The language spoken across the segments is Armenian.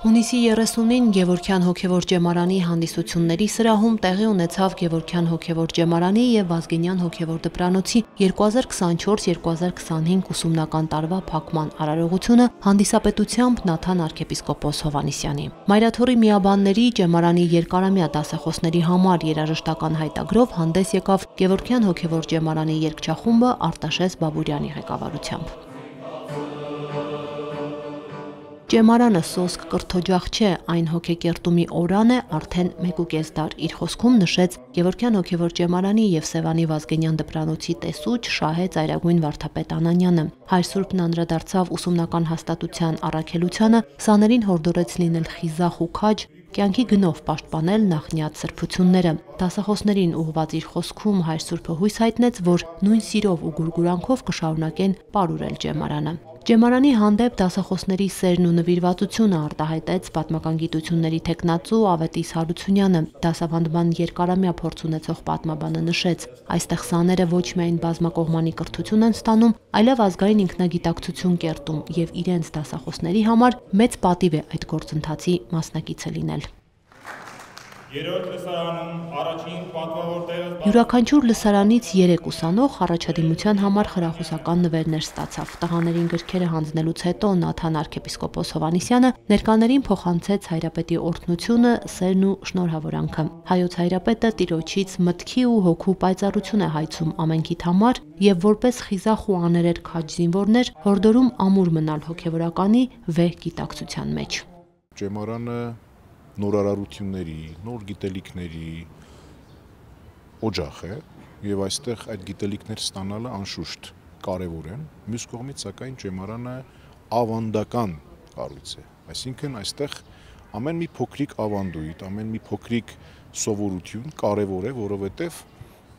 Հունիսի 30-ին Գևորգյան հոգևոր ջեմարանի հանդիսությունների սրահում տեղի ունեցավ Գևորգյան հոգևոր ջեմարանի և Վազգենյան հոգևոր դպրանոցի 2024-2025 ուսումնական տարվա փակման արարողությունը հանդիսապետությամբ Նաթան arczepiskopos Հովհաննիսյանի։ Մայրաթորի միաբանների ջեմարանի երկարամյա դասախոսների համար երաժշտական հայտագրով հանդես եկավ Գևորգյան հոգևոր ջեմարանի երգչախումբը Արտաշես Բաբուրյանի ղեկավարությամբ։ Ջեմարանը սոսկ կրթօջախ չէ, այն հոգեկերտումի օրան է արդեն 1.5 դար, իր խոսքում նշեց Գևորգյան հոգևոր ջեմարանի և Սևանի Վազգենյան դպրանոցի տեսուչ Շահե Ծայրագույն վարդապետ Անանյանը։ Հայր Սուրբն անդրադարձավ ուսումնական հաստատության առաքելությանը, սաներին հորդորեց լինել խիզախ ու քաջ, կյանքի գնով պաշտպանել նախնյաց սրբությունները։ Դասախոսներին ուղղված իր խոսքում Հայր Սուրբը հույս հայտնեց, որ նույն սիրով ու գուրգուրանքով կշարունակեն պարուրել ջեմարանը։ Ջեմարանի հանդեպ դասախոսների սերն ու նվիրվածությունը արտահայտեց պատմական գիտությունների թեկնածու Ավետիս Հարությունյանը։ Դասավանդման երկարամյա փորձ ունեցող պատմաբանը նշեց, այստեղ սաները ոչ միայն բազմակողմանի կրթություն են ստանում, այլև ազգային ինքնագիտակցություն կերտում և իրենց դասախոսների համար մեծ պատիվ է այդ գործընթացի մասնակիցը լինել։ Երրորդ լսարանում առաջին պատվավոր տեղը Յուրաքանչյուր լսարանից 3 ուսանող առաջադիմության համար խրախուսական նվերներ ստացավ։ Տղաներին գրքերը հանձնելուց հետո Նաթան arczepiskopos Հովհաննիսյանը ներկաներին փոխանցեց հայրապետի օրհնությունը, սերն ու շնորհավորանքը։ Հայոց հայրապետը տիրոջից մտքի ու հոգու պայծառություն է հայցում ամենքիդ համար և որպես խիզախ ու աներեր քաջ զինվորներ հորդորում ամուր մնալ հոգևորականի վեհ գիտակցության մեջ։ Ջեմարանը նորարարությունների, նոր գիտելիքների օջախ է եւ այստեղ այդ գիտելիքներ ստանալը անշուշտ կարեւոր է։ Մյուս կողմից սակայն ջեմարանը ավանդական կառույց է, այսինքն այստեղ ամեն մի փոքրիկ ավանդույթ, ամեն մի փոքրիկ սովորություն կարեւոր է, որովհետեւ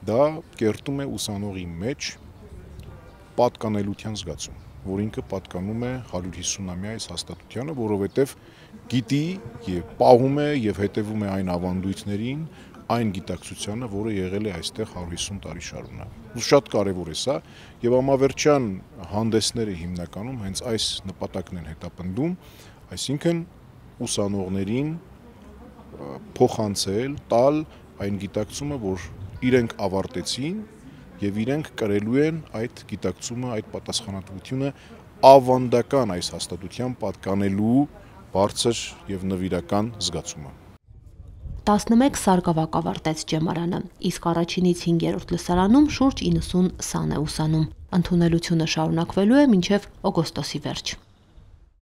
դա կերտում է ուսանողի մեջ պատկանելության զգացում, որ ինքը պատկանում է 150-ամյա այս հաստատությանը, որովհետև գիտի եւ պահում է եւ հետևում է այն ավանդույթներին, այն գիտակցությանը, որը եղել է այստեղ 150 տարի շարունակ։ Շատ կարեւոր է սա եւ ամավերջյան հանդեսները հիմնականում հենց այս նպատակն են հետապնդում, այսինքն ուսանողներին փոխանցել, տալ այն գիտակցումը, որ իրենք ավարտեցին եւ իրենք կրելու են այդ գիտակցումը, այդ պատասխանատվությունը ավանդական այս հաստատության պատկանելու բարձր եւ նվիրական զգացումը։ 11 սարկավակ ավարտեց ջեմարանը, իսկ առաջինից 5-րդ լսարանում շուրջ 90 սան է ուսանում։ Ընդունելությունը շարունակվելու է մինչև օգոստոսի վերջ։